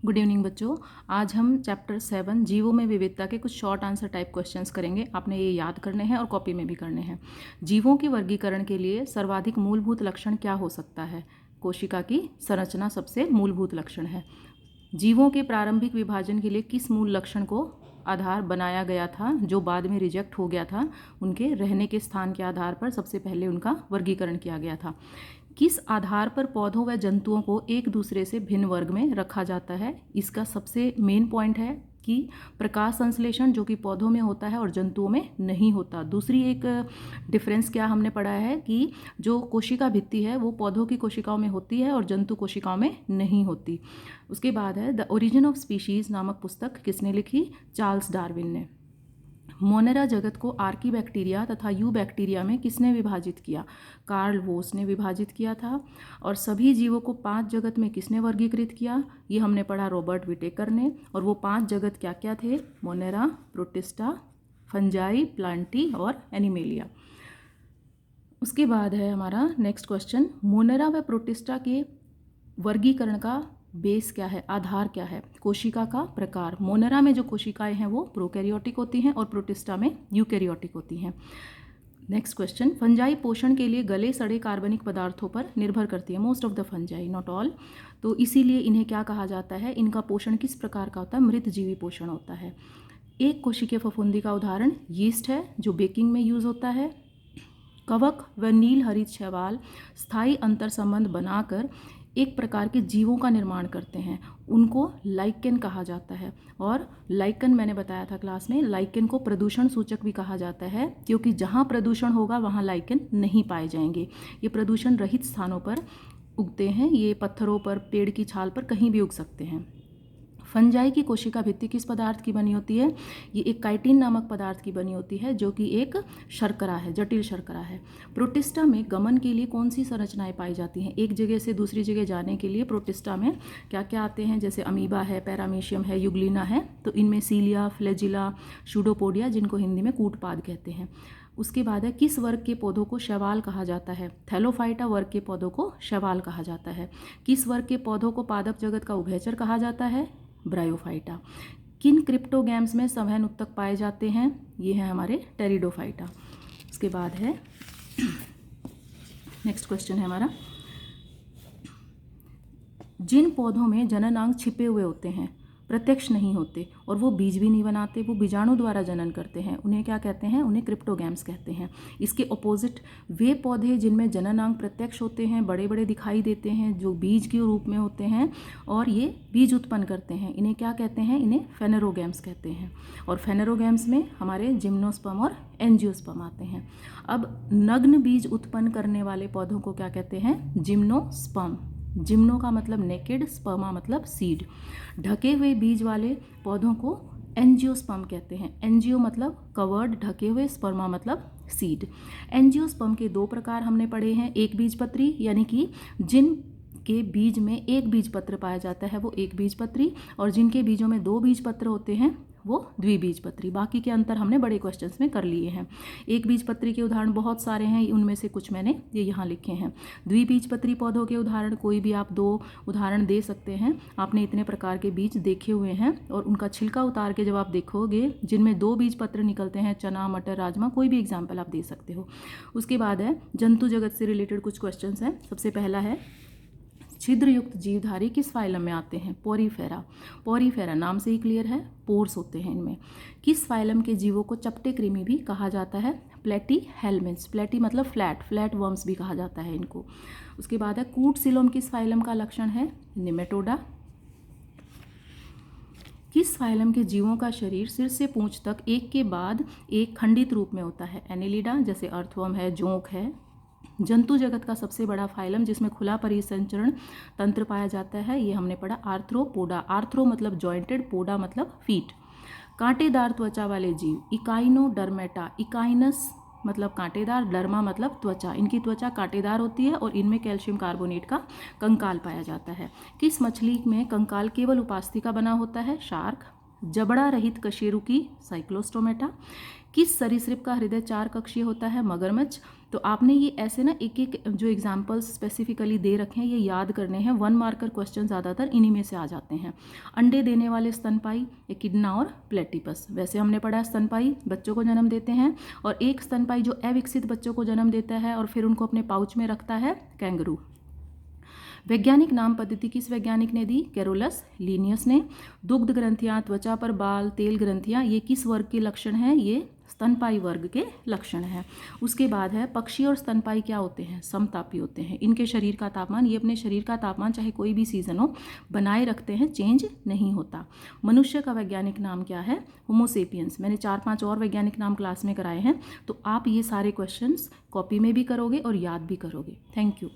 Good evening बच्चों। आज हम चैप्टर 7 जीवों में विविधता के कुछ शॉर्ट आंसर टाइप क्वेश्चंस करेंगे। आपने ये याद करने हैं और कॉपी में भी करने हैं। जीवों के वर्गीकरण के लिए सर्वाधिक मूलभूत लक्षण क्या हो सकता है? कोशिका की संरचना सबसे मूलभूत लक्षण है। जीवों के प्रारंभिक विभाजन के लिए किस मूल लक्षण को आधार बनाया गया था जो बाद में रिजेक्ट हो गया था? उनके रहने के स्थान के आधार पर सबसे पहले उनका वर्गीकरण किया गया था। किस आधार पर पौधों व जंतुओं को एक दूसरे से भिन्न वर्ग में रखा जाता है? इसका सबसे मेन पॉइंट है कि प्रकाश संश्लेषण जो कि पौधों में होता है और जंतुओं में नहीं होता। दूसरी एक डिफरेंस क्या हमने पढ़ा है कि जो कोशिका भित्ति है वो पौधों की कोशिकाओं में होती है और जंतु कोशिकाओं में नहीं होती। उसके बाद है द ओरिजिन ऑफ स्पीशीज़ नामक पुस्तक किसने लिखी? चार्ल्स डार्विन ने। मोनेरा जगत को आर्कीबैक्टीरिया तथा यू बैक्टीरिया में किसने विभाजित किया? कार्ल वोस ने विभाजित किया था। और सभी जीवों को 5 जगत में किसने वर्गीकृत किया? ये हमने पढ़ा रॉबर्ट विटेकर ने। और वो 5 जगत क्या क्या थे? मोनेरा, प्रोटिस्टा, फंजाई, प्लांटी और एनिमेलिया। उसके बाद है हमारा नेक्स्ट क्वेश्चन, मोनेरा व प्रोटिस्टा के वर्गीकरण का बेस क्या है, आधार क्या है? कोशिका का प्रकार। मोनेरा में जो कोशिकाएं हैं वो प्रोकैरियोटिक होती हैं और प्रोटिस्टा में यूकैरियोटिक होती हैं। नेक्स्ट क्वेश्चन, फंजाई पोषण के लिए गले सड़े कार्बनिक पदार्थों पर निर्भर करती है। Most of the fungi, not all. तो इसीलिए इन्हें क्या कहा जाता है? इनका पोषण किस प्रकार का होता है? मृतजीवी पोषण होता है। एक कोशिकीय फफूंदी का उदाहरण यीस्ट है जो बेकिंग में यूज होता है। कवक व नील हरित शैवाल स्थायी अंतर संबंध बनाकर एक प्रकार के जीवों का निर्माण करते हैं, उनको लाइकेन कहा जाता है। और लाइकेन मैंने बताया था क्लास में, लाइकेन को प्रदूषण सूचक भी कहा जाता है क्योंकि जहाँ प्रदूषण होगा वहाँ लाइकेन नहीं पाए जाएंगे। ये प्रदूषण रहित स्थानों पर उगते हैं, ये पत्थरों पर, पेड़ की छाल पर कहीं भी उग सकते हैं। फंजाई की कोशिका भित्ति किस पदार्थ की बनी होती है? ये एक काइटिन नामक पदार्थ की बनी होती है जो कि एक शर्करा है, जटिल शर्करा है। प्रोटिस्टा में गमन के लिए कौन सी संरचनाएं पाई जाती हैं? एक जगह से दूसरी जगह जाने के लिए प्रोटिस्टा में क्या क्या आते हैं? जैसे अमीबा है, पैरामीशियम है, युग्लिना है। तो इनमें सीलिया, फ्लैजिला, शूडोपोडिया, जिनको हिंदी में कूटपाद कहते हैं। उसके बाद है किस वर्ग के पौधों को शैवाल कहा जाता है? थैलोफाइटा वर्ग के पौधों को शैवाल कहा जाता है। किस वर्ग के पौधों को पादप जगत का उभयचर कहा जाता है? ब्रायोफाइटा। किन क्रिप्टोगैम्स में संवहन उत्तक पाए जाते हैं? ये हैं हमारे टेरिडोफाइटा। उसके बाद है नेक्स्ट क्वेश्चन है हमारा, जिन पौधों में जननांग छिपे हुए होते हैं, प्रत्यक्ष नहीं होते और वो बीज भी नहीं बनाते, वो बीजाणु द्वारा जनन करते हैं, उन्हें क्या कहते हैं? उन्हें क्रिप्टोगैम्स कहते हैं। इसके ऑपोजिट वे पौधे जिनमें जननांग प्रत्यक्ष होते हैं, बड़े बड़े दिखाई देते हैं, जो बीज के रूप में होते हैं और ये बीज उत्पन्न करते हैं, इन्हें क्या कहते हैं? इन्हें फेनेरोगैम्स कहते हैं। और फेनेरोगैम्स में हमारे जिम्नोस्पर्म और एंजियोस्पर्म आते हैं। अब नग्न बीज उत्पन्न करने वाले पौधों को क्या कहते हैं? जिम्नोस्पर्म। जिम्नो का मतलब नेकेड, स्पर्मा मतलब सीड। ढके हुए बीज वाले पौधों को एंजियोस्पर्म कहते हैं। एंजियो मतलब कवर्ड, ढके हुए, स्पर्मा मतलब सीड। एंजियोस्पर्म के 2 प्रकार हमने पढ़े हैं। एक बीजपत्री यानी कि जिन के बीज में एक बीजपत्र पाया जाता है वो एक बीजपत्री, और जिनके बीजों में 2 बीजपत्र होते हैं वो द्विबीजपत्री। बाकी के अंतर हमने बड़े क्वेश्चंस में कर लिए हैं। एक बीजपत्री के उदाहरण बहुत सारे हैं, उनमें से कुछ मैंने ये यहाँ लिखे हैं। द्विबीजपत्री पौधों के उदाहरण कोई भी आप 2 उदाहरण दे सकते हैं। आपने इतने प्रकार के बीज देखे हुए हैं और उनका छिलका उतार के जब आप देखोगे जिनमें 2 बीजपत्र निकलते हैं, चना, मटर, राजमा, कोई भी एग्जाम्पल आप दे सकते हो। उसके बाद है जंतु जगत से रिलेटेड कुछ क्वेश्चंस हैं। सबसे पहला है, छिद्रयुक्त जीवधारी किस फाइलम में आते हैं? पोरीफेरा। पोरीफेरा नाम से ही क्लियर है, पोर्स होते हैं इनमें। किस फाइलम के जीवों को चपटे कृमि भी कहा जाता है? प्लेटीहेल्मिन्थ्स। प्लेटी मतलब फ्लैट, फ्लैट वर्म्स भी कहा जाता है इनको। उसके बाद है कूटसिलोम किस फाइलम का लक्षण है? निमेटोडा। किस फाइलम के जीवों का शरीर सिर से पूंछ तक एक के बाद एक खंडित रूप में होता है? एनेलिडा, जैसे अर्थवर्म है, जोंक है। जंतु जगत का सबसे बड़ा फाइलम जिसमें खुला परिसंचरण तंत्र पाया जाता है, ये हमने पढ़ा आर्थ्रोपोडा। आर्थ्रो मतलब जॉइंटेड, पोडा मतलब फीट। कांटेदार त्वचा वाले जीव इकाइनोडर्मेटा। इकाइनस मतलब कांटेदार, डर्मा मतलब त्वचा। इनकी त्वचा कांटेदार होती है और इनमें कैल्शियम कार्बोनेट का कंकाल पाया जाता है। किस मछली में कंकाल केवल उपास्थि का बना होता है? शार्क। जबड़ा रहित कशेरुकी साइक्लोस्टोमेटा। किस सरीसृप का हृदय 4 कक्षीय होता है? मगरमच्छ। तो आपने ये ऐसे ना एक एक जो एग्जाम्पल्स स्पेसिफिकली दे रखे हैं ये याद करने हैं। 1 मार्कर क्वेश्चन ज़्यादातर इन्हीं में से आ जाते हैं। अंडे देने वाले स्तनपाई एकिडना और प्लेटिपस। वैसे हमने पढ़ा है स्तनपाई बच्चों को जन्म देते हैं, और एक स्तनपाई जो अविकसित बच्चों को जन्म देता है और फिर उनको अपने पाउच में रखता है, कैंगरू। वैज्ञानिक नाम पद्धति किस वैज्ञानिक ने दी? कैरोलस लीनियस ने। दुग्ध ग्रंथियां, त्वचा पर बाल, तेल ग्रंथियां, ये किस वर्ग के लक्षण हैं? ये स्तनपाई वर्ग के लक्षण हैं। उसके बाद है पक्षी और स्तनपाई क्या होते हैं? समतापी होते हैं। इनके शरीर का तापमान, ये अपने शरीर का तापमान चाहे कोई भी सीजन हो बनाए रखते हैं, चेंज नहीं होता। मनुष्य का वैज्ञानिक नाम क्या है? होमोसेपियंस। मैंने 4-5 और वैज्ञानिक नाम क्लास में कराए हैं, तो आप ये सारे क्वेश्चंस कॉपी में भी करोगे और याद भी करोगे। Thank you.